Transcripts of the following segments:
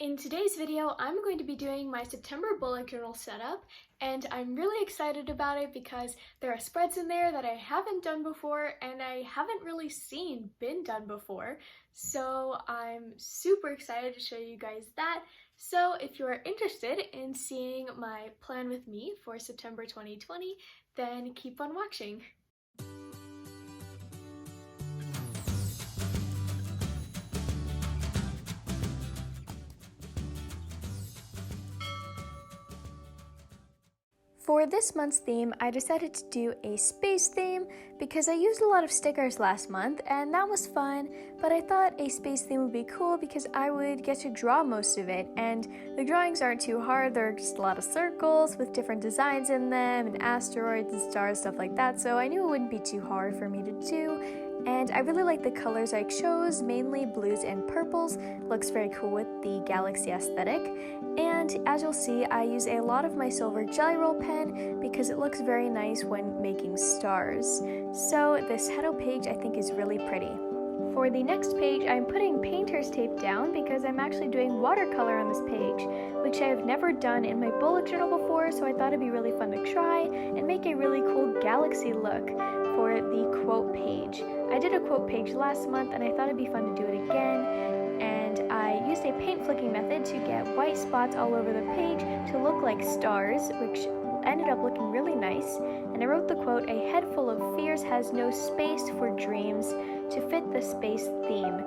In today's video, I'm going to be doing my September bullet journal setup, and I'm really excited about it because there are spreads in there that I haven't done before and I haven't really seen been done before. So I'm super excited to show you guys that. So if you're interested in seeing my plan with me for September 2020, then keep on watching. For this month's theme, I decided to do a space theme because I used a lot of stickers last month and that was fun, but I thought a space theme would be cool because I would get to draw most of it, and the drawings aren't too hard. There are just a lot of circles with different designs in them and asteroids and stars, stuff like that, so I knew it wouldn't be too hard for me to do. And I really like the colors I chose, mainly blues and purples. Looks very cool with the galaxy aesthetic. And as you'll see, I use a lot of my silver Jelly Roll pen because it looks very nice when making stars. So this header page I think is really pretty. For the next page, I'm putting painter's tape down because I'm actually doing watercolor on this page, which I have never done in my bullet journal before, so I thought it'd be really fun to try and make a really cool galaxy look for the quote page. I did a quote page last month and I thought it'd be fun to do it again, and I used a paint flicking method to get white spots all over the page to look like stars, which ended up looking really nice. And I wrote the quote, "A head full of fears has no space for dreams," to fit the space theme.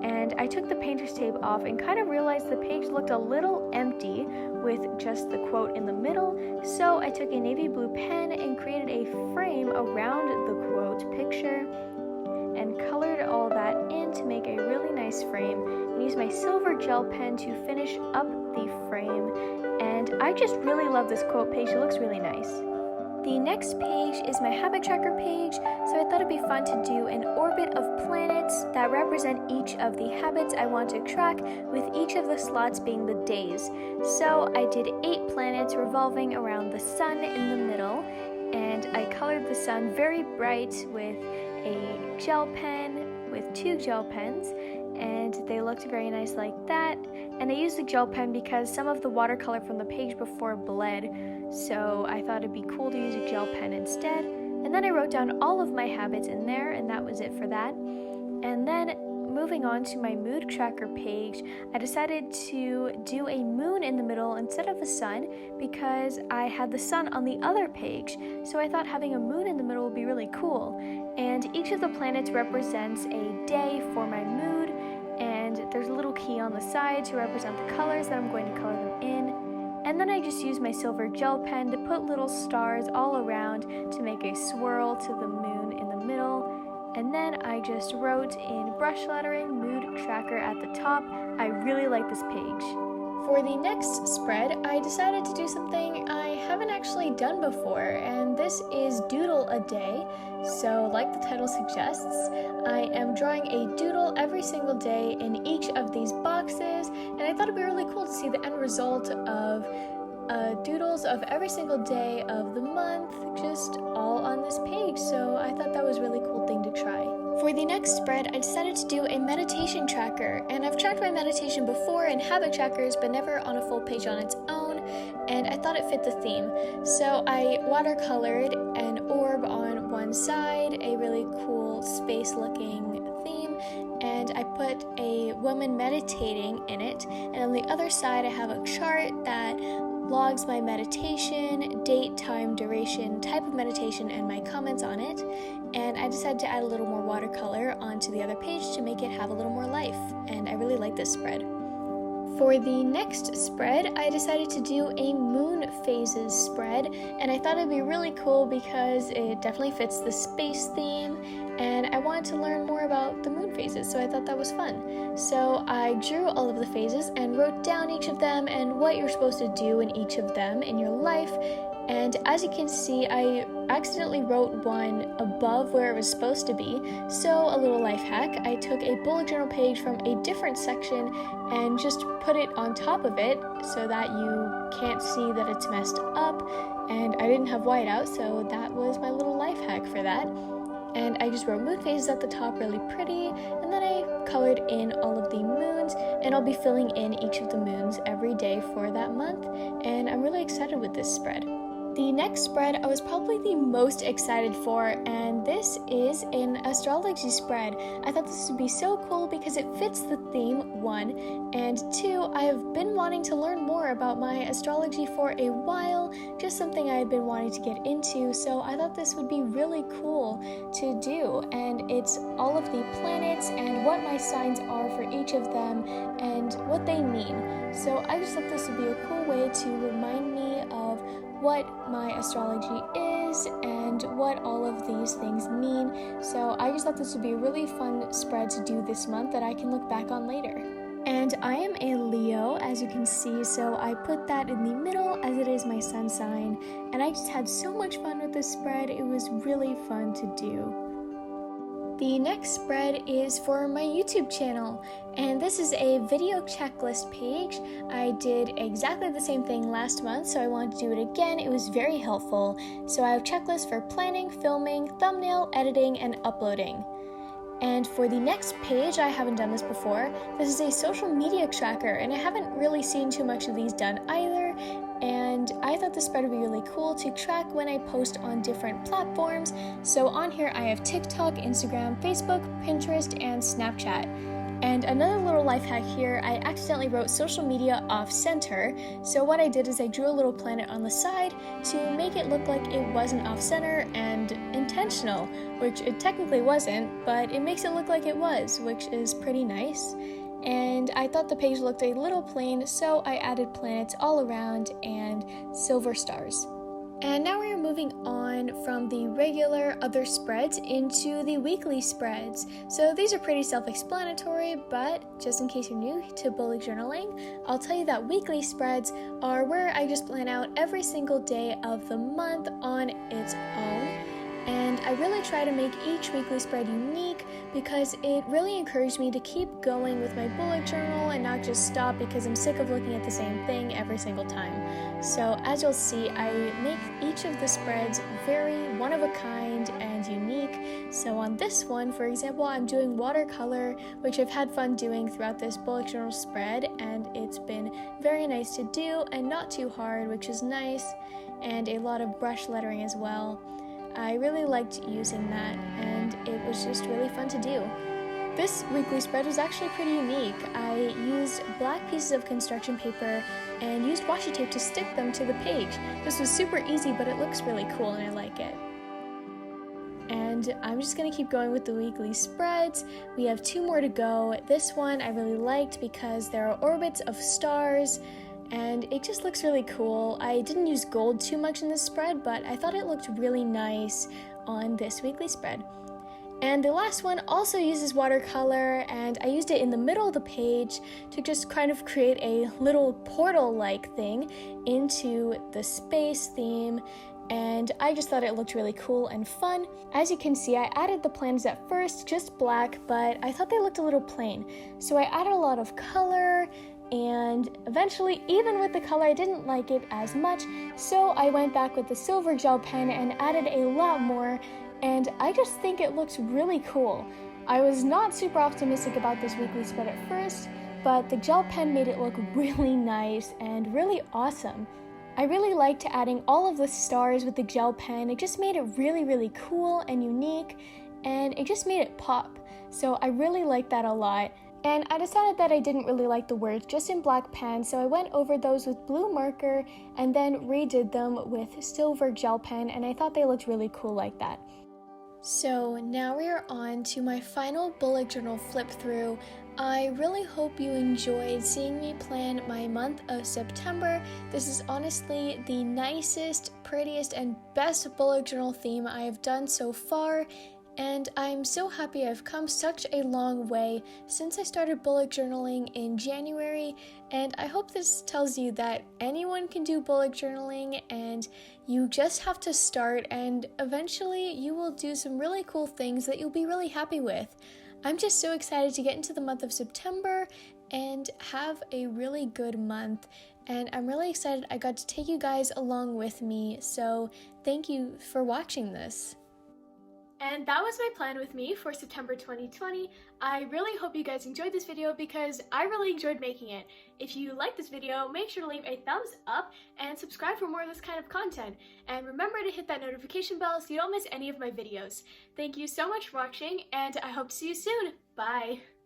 And I took the painter's tape off and kind of realized the page looked a little empty with just the quote in the middle, so I took a navy blue pen and created a frame around the quote picture and colored all that in to make a really nice frame, and used my silver gel pen to finish up the frame. And I just really love this quote page. It looks really nice. The next page is my habit tracker page, so I thought it'd be fun to do an orbit of planets that represent each of the habits I want to track, with each of the slots being the days. So I did 8 planets revolving around the sun in the middle, and I colored the sun very bright with a gel pen, with 2 gel pens, and they looked very nice like that. And I used the gel pen because some of the watercolor from the page before bled, so I thought it'd be cool to use a gel pen instead. And then I wrote down all of my habits in there, and that was it for that. And then moving on to my mood tracker page, I decided to do a moon in the middle instead of a sun because I had the sun on the other page, so I thought having a moon in the middle would be really cool. And each of the planets represents a day for my mood, and there's a little key on the side to represent the colors that I'm going to color them in. And then I just used my silver gel pen to put little stars all around to make a swirl to the moon in the middle. And then I just wrote in brush lettering mood tracker at the top. I really like this page. For the next spread, I decided to do something I haven't actually done before, and this is Doodle a Day. So like the title suggests, I am drawing a doodle every single day in each of these boxes, and I thought it'd be really cool to see the end result of doodles of every single day of the month, just all on this page, so I thought that was a really cool thing to try. For the next spread, I decided to do a meditation tracker, and I've tracked my meditation before in habit trackers, but never on a full page on its own, and I thought it fit the theme. So I watercolored an orb on one side, a really cool space-looking theme, and I put a woman meditating in it, and on the other side I have a chart that logs my meditation, date, time, duration, type of meditation, and my comments on it. And I decided to add a little more watercolor onto the other page to make it have a little more life, and I really like this spread. For the next spread, I decided to do a moon phases spread, and I thought it'd be really cool because it definitely fits the space theme, and I wanted to learn more about the moon phases, so I thought that was fun. So I drew all of the phases and wrote down each of them and what you're supposed to do in each of them in your life. And as you can see, I accidentally wrote one above where it was supposed to be, so a little life hack. I took a bullet journal page from a different section and just put it on top of it so that you can't see that it's messed up, and I didn't have whiteout, so that was my little life hack for that. And I just wrote moon phases at the top really pretty, and then I colored in all of the moons, and I'll be filling in each of the moons that month, and I'm really excited with this spread. The next spread I was probably the most excited for, and this is an astrology spread. I thought this would be so cool because it fits the theme, 1, and 2, I have been wanting to learn more about my astrology for a while, just something I had been wanting to get into, so I thought this would be really cool to do, and it's all of the planets and what my signs are for each of them and what they mean. So I just thought this would be a cool way to remind me of what my astrology is and what all of these things mean. So I just thought this would be a really fun spread to do this month that I can look back on later. And I am a Leo, as you can see, so I put that in the middle as it is my sun sign, and I just had so much fun with this spread. It was really fun to do. The next spread is for my YouTube channel, and this is a video checklist page. I did exactly the same thing last month, so I wanted to do it again. It was very helpful. So I have checklists for planning, filming, thumbnail, editing, and uploading. And for the next page, I haven't done this before. This is a social media tracker, and I haven't really seen too much of these done either. And I thought this spread would be really cool to track when I post on different platforms. So on here I have TikTok, Instagram, Facebook, Pinterest, and Snapchat. And another little life hack here, I accidentally wrote social media off center. So what I did is I drew a little planet on the side to make it look like it wasn't off center and intentional, which it technically wasn't, but it makes it look like it was, which is pretty nice. And I thought the page looked a little plain, so I added planets all around and silver stars. And now we're moving on from the regular other spreads into the weekly spreads. So these are pretty self-explanatory, but just in case you're new to bullet journaling, I'll tell you that weekly spreads are where I just plan out every single day of the month on its own. And I really try to make each weekly spread unique because it really encouraged me to keep going with my bullet journal and not just stop because I'm sick of looking at the same thing every single time. So as you'll see, I make each of the spreads very one of a kind and unique. So on this one, for example, I'm doing watercolor, which I've had fun doing throughout this bullet journal spread, and it's been very nice to do and not too hard, which is nice, and a lot of brush lettering as well. I really liked using that, and it was just really fun to do. This weekly spread was actually pretty unique. I used black pieces of construction paper and used washi tape to stick them to the page. This was super easy, but it looks really cool and I like it. And I'm just going to keep going with the weekly spreads. We have 2 more to go. This one I really liked because there are orbits of stars, and it just looks really cool. I didn't use gold too much in this spread, but I thought it looked really nice on this weekly spread. And the last one also uses watercolor, and I used it in the middle of the page to just kind of create a little portal-like thing into the space theme, and I just thought it looked really cool and fun. As you can see, I added the planets at first, just black, but I thought they looked a little plain. So I added a lot of color, and eventually, even with the color, I didn't like it as much, so I went back with the silver gel pen and added a lot more, and I just think it looks really cool. I was not super optimistic about this weekly spread at first, but the gel pen made it look really nice and really awesome. I really liked adding all of the stars with the gel pen. It just made it really, really cool and unique, and it just made it pop. So I really liked that a lot. And I decided that I didn't really like the words just in black pen, so I went over those with blue marker and then redid them with silver gel pen, and I thought they looked really cool like that. So now we are on to my final bullet journal flip through. I really hope you enjoyed seeing me plan my month of September. This is honestly the nicest, prettiest, and best bullet journal theme I have done so far. And I'm so happy I've come such a long way since I started bullet journaling in January, and I hope this tells you that anyone can do bullet journaling and you just have to start, and eventually you will do some really cool things that you'll be really happy with. I'm just so excited to get into the month of September and have a really good month, and I'm really excited I got to take you guys along with me, so thank you for watching this. And that was my plan with me for September 2020. I really hope you guys enjoyed this video because I really enjoyed making it. If you like this video, make sure to leave a thumbs up and subscribe for more of this kind of content. And remember to hit that notification bell so you don't miss any of my videos. Thank you so much for watching, and I hope to see you soon. Bye!